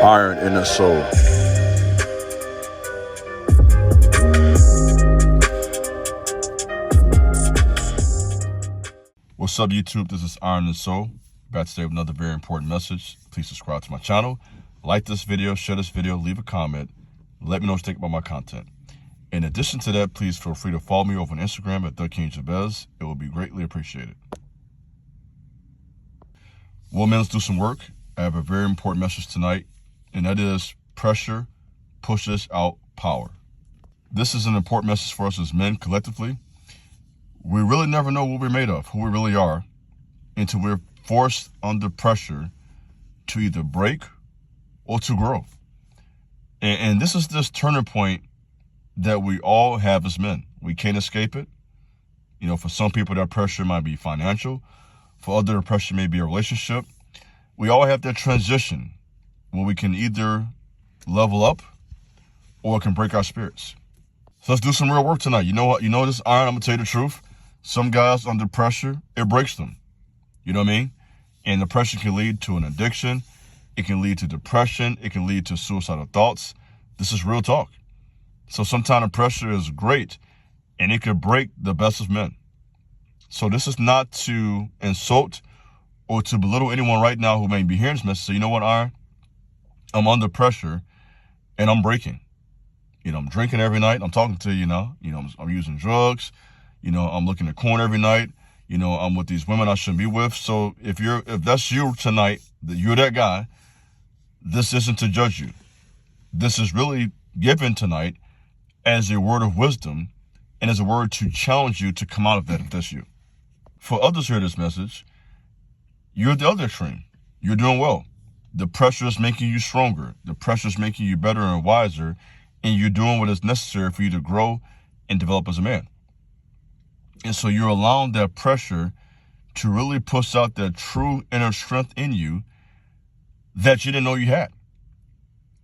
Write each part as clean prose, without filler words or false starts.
iron in their soul. What's up, YouTube? This is Iron and Soul. Back today with another very important message. Please subscribe to my channel, like this video, share this video, leave a comment, let me know what you think about my content. In addition to that, please feel free to follow me over on Instagram at TheKingJabez. It will be greatly appreciated. Well, men, let's do some work. I have a very important message tonight, and that is pressure pushes out power. This is an important message for us as men collectively. We really never know what we're made of, who we really are, until we're forced under pressure to either break or to grow. And this is this turning point that we all have as men. We can't escape it. You know, for some people, that pressure might be financial. For others, the pressure may be a relationship. We all have that transition where we can either level up or it can break our spirits. So let's do some real work tonight. You know what? You know this, Iron, I'm going to tell you the truth. Some guys under pressure, it breaks them. You know what I mean? And the pressure can lead to an addiction. It can lead to depression. It can lead to suicidal thoughts. This is real talk. So sometimes the pressure is great, and it could break the best of men. So this is not to insult or to belittle anyone right now who may be hearing this message. So you know what, Iron? I'm under pressure, and I'm breaking. You know, I'm drinking every night. I'm talking to you now. You know, I'm using drugs. You know, I'm looking at corn every night. You know, I'm with these women I shouldn't be with. So if that's you tonight, that you're that guy, this isn't to judge you. This is really given tonight as a word of wisdom and as a word to challenge you to come out of that if that's you. For others who hear this message, you're the other extreme. You're doing well. The pressure is making you stronger. The pressure is making you better and wiser, and you're doing what is necessary for you to grow and develop as a man. And so you're allowing that pressure to really push out that true inner strength in you that you didn't know you had.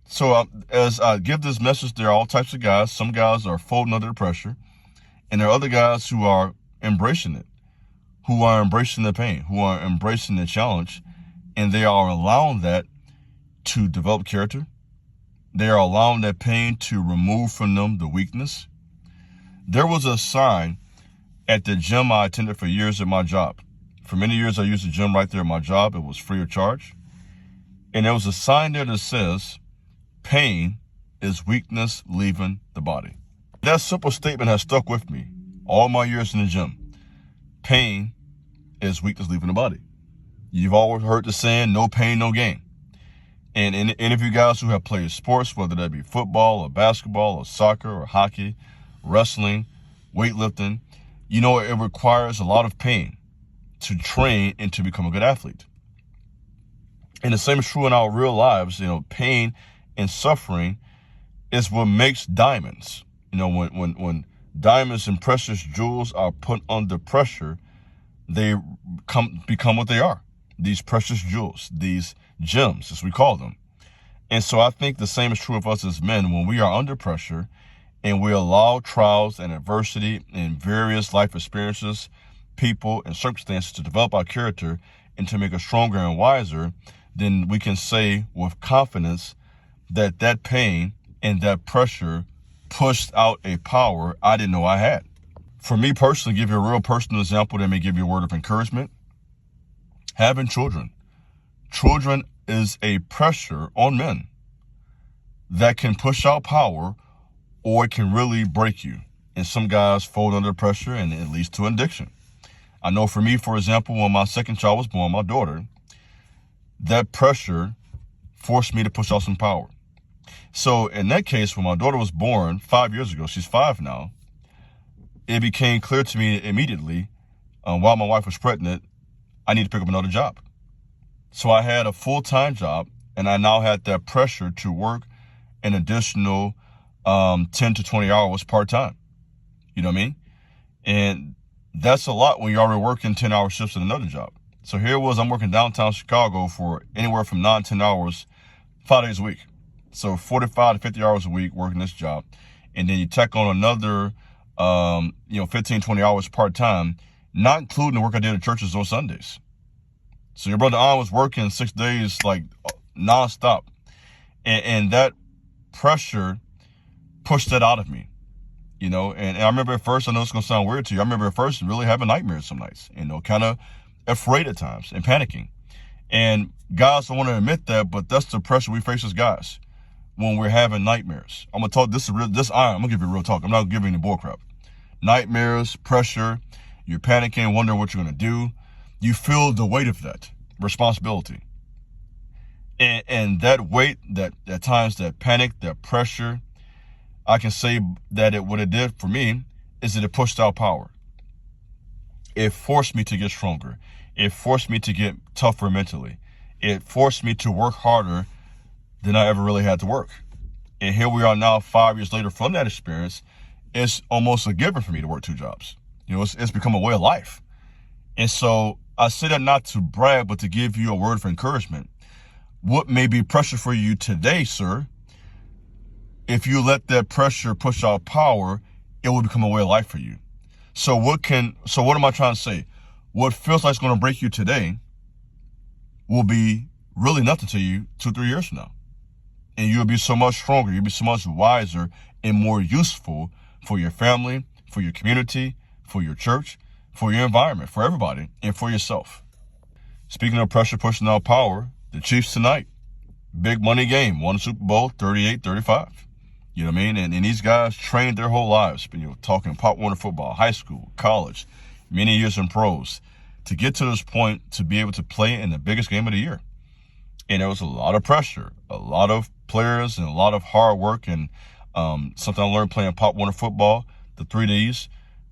So as I give this message, there are all types of guys. Some guys are folding under the pressure, and there are other guys who are embracing it, who are embracing the pain, who are embracing the challenge, and they are allowing that to develop character. They are allowing that pain to remove from them the weakness. There was a sign at the gym I attended for years at my job. For many years, I used the gym right there at my job. It was free of charge. And there was a sign there that says, pain is weakness leaving the body. That simple statement has stuck with me all my years in the gym. Pain is weakness leaving the body. You've always heard the saying, no pain, no gain. And any of you guys who have played sports, whether that be football or basketball or soccer or hockey, wrestling, weightlifting, you know, it requires a lot of pain to train and to become a good athlete. And the same is true in our real lives. You know, pain and suffering is what makes diamonds. You know, when diamonds and precious jewels are put under pressure, they become what they are. These precious jewels, these gems, as we call them. And so I think the same is true of us as men. When we are under pressure and we allow trials and adversity and various life experiences, people and circumstances to develop our character and to make us stronger and wiser, then we can say with confidence that that pain and that pressure pushed out a power I didn't know I had. For me personally, give you a real personal example that may give you a word of encouragement. Having children. Children is a pressure on men that can push out power, or it can really break you. And some guys fold under pressure and it leads to addiction. I know for me, for example, when my second child was born, my daughter, that pressure forced me to push out some power. So in that case, when my daughter was born 5 years ago, she's 5 now, it became clear to me immediately, while my wife was pregnant, I need to pick up another job. So I had a full-time job, and I now had that pressure to work an additional 10 to 20 hours part-time. You know what I mean? And that's a lot when you're already working 10-hour shifts in another job. So here it was, I'm working downtown Chicago for anywhere from 9 to 10 hours, 5 days a week. So 45 to 50 hours a week working this job. And then you tack on another, 15, 20 hours part-time, not including the work I did at churches on Sundays. So your brother An was working 6 days, like nonstop. And that pressure pushed that out of me, you know. And I remember at first, I know it's going to sound weird to you, I remember at first really having nightmares some nights, you know, kind of afraid at times and panicking. And guys don't want to admit that, but that's the pressure we face as guys when we're having nightmares. I'm going to talk, I'm going to give you real talk. I'm not giving you bull crap. Nightmares, pressure, you're panicking, wondering what you're going to do. You feel the weight of that responsibility. And that weight, that at times, that panic, that pressure, I can say that what it did for me is that it pushed out power. It forced me to get stronger. It forced me to get tougher mentally. It forced me to work harder than I ever really had to work. And here we are now, 5 years later from that experience. It's almost a given for me to work 2 jobs. You know, it's become a way of life. And so I say that not to brag, but to give you a word of encouragement. What may be pressure for you today, sir, if you let that pressure push out power, it will become a way of life for you. So what am I trying to say? What feels like it's going to break you today will be really nothing to you 2-3 years from now. And you'll be so much stronger. You'll be so much wiser and more useful for your family, for your community, for your church, for your environment, for everybody, and for yourself. Speaking of pressure pushing out power, the Chiefs tonight, big money game, won the Super Bowl 38-35. You know what I mean? And these guys trained their whole lives, you know, talking Pop Warner football, high school, college, many years in pros, to get to this point to be able to play in the biggest game of the year. And there was a lot of pressure, a lot of players, and a lot of hard work. And something I learned playing Pop Warner football, the 3 Ds: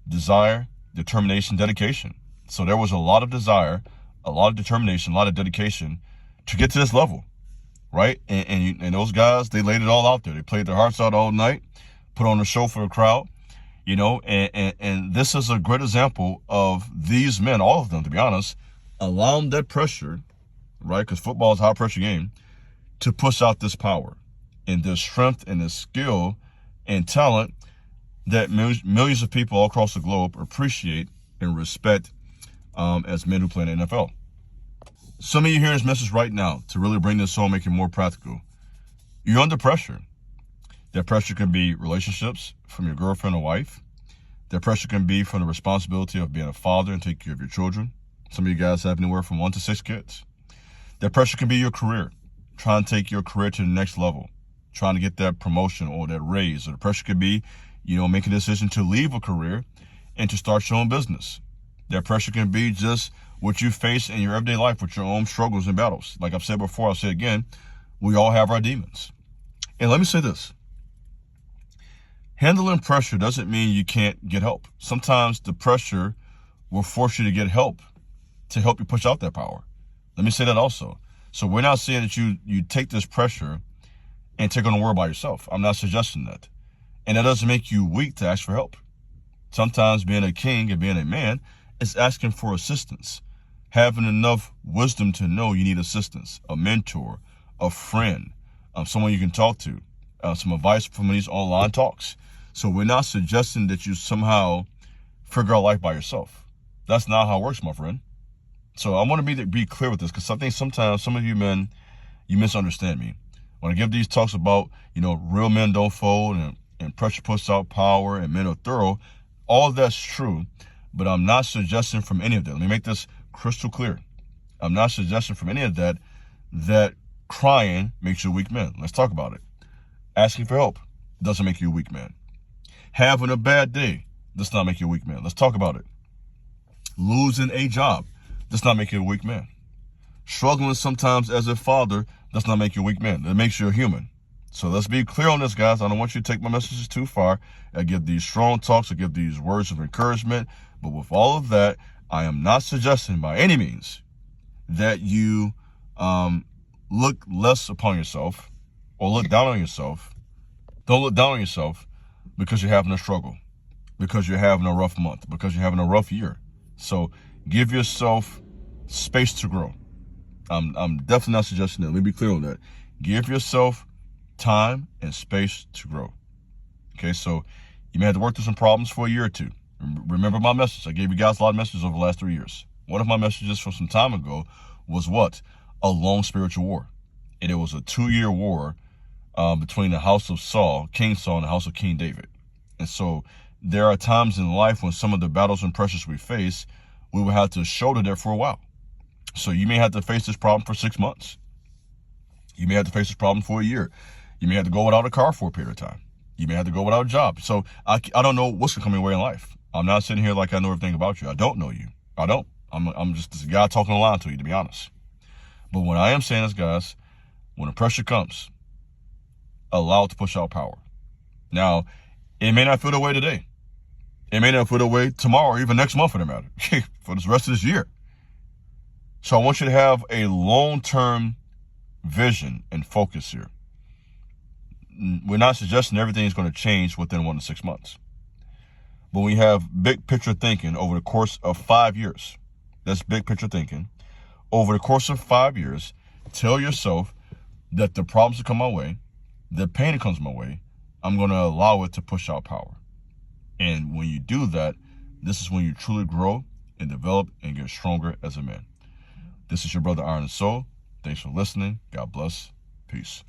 desire, determination, dedication. So there was a lot of desire, a lot of determination, a lot of dedication to get to this level, right? And those guys, they laid it all out there. They played their hearts out all night, put on a show for the crowd, you know, and this is a great example of these men, all of them, to be honest, allowing that pressure, right? Because football is a high pressure game, to push out this power and this strength and this skill and talent that millions of people all across the globe appreciate and respect as men who play in the NFL. Some of you hearing this message right now, to really bring this home, make it more practical, you're under pressure. That pressure can be relationships from your girlfriend or wife. That pressure can be from the responsibility of being a father and taking care of your children. Some of you guys have anywhere from 1 to 6 kids. That pressure can be your career, trying to take your career to the next level, trying to get that promotion or that raise. Or the pressure could be, you know, making a decision to leave a career and to start your own business. That pressure can be just what you face in your everyday life with your own struggles and battles. Like I've said before, I'll say again, we all have our demons. And let me say this. Handling pressure doesn't mean you can't get help. Sometimes the pressure will force you to get help to help you push out that power. Let me say that also. So we're not saying that you take this pressure and take on the world by yourself. I'm not suggesting that. And that doesn't make you weak to ask for help. Sometimes being a king and being a man is asking for assistance, having enough wisdom to know you need assistance, a mentor, a friend, someone you can talk to, some advice from these online talks. So we're not suggesting that you somehow figure out life by yourself. That's not how it works, my friend. So I want to be clear with this, because I think sometimes some of you men, you misunderstand me. When I give these talks about, you know, real men don't fold and pressure puts out power and men are thorough, all that's true, but I'm not suggesting from any of that. Let me make this crystal clear. I'm not suggesting from any of that crying makes you a weak man. Let's talk about it. Asking for help doesn't make you a weak man. Having a bad day does not make you a weak man. Let's talk about it. Losing a job does not make you a weak man. Struggling sometimes as a father does not make you a weak man. It makes you a human. So let's be clear on this, guys. I don't want you to take my messages too far. I give these strong talks, I give these words of encouragement. But with all of that, I am not suggesting by any means that you look less upon yourself or look down on yourself. Don't look down on yourself because you're having a struggle, because you're having a rough month, because you're having a rough year. So give yourself space to grow. I'm definitely not suggesting that. Let me be clear on that. Give yourself time and space to grow. Okay, so you may have to work through some problems for a year or two. Remember my message. I gave you guys a lot of messages over the last 3 years. One of my messages from some time ago was what? A long spiritual war. And it was a 2-year war between the house of Saul, King Saul, and the house of King David. And so there are times in life when some of the battles and pressures we face, we will have to shoulder that for a while. So you may have to face this problem for 6 months. You may have to face this problem for a year. You may have to go without a car for a period of time. You may have to go without a job. So I don't know what's coming your way in life. I'm not sitting here like I know everything about you. I don't know you. I don't. I'm just this guy talking a line to you, to be honest. But what I am saying is, guys, when the pressure comes, allow it to push out power. Now, it may not feel the way today. It may not feel the way tomorrow, or even next month for that matter, for the rest of this year. So I want you to have a long-term vision and focus here. We're not suggesting everything is going to change within 1 to 6 months. But we have big picture thinking over the course of 5 years. That's big picture thinking. Over the course of 5 years, tell yourself that the problems that come my way, the pain that comes my way, I'm going to allow it to push out power. And when you do that, this is when you truly grow and develop and get stronger as a man. This is your brother Iron and Soul. Thanks for listening. God bless. Peace.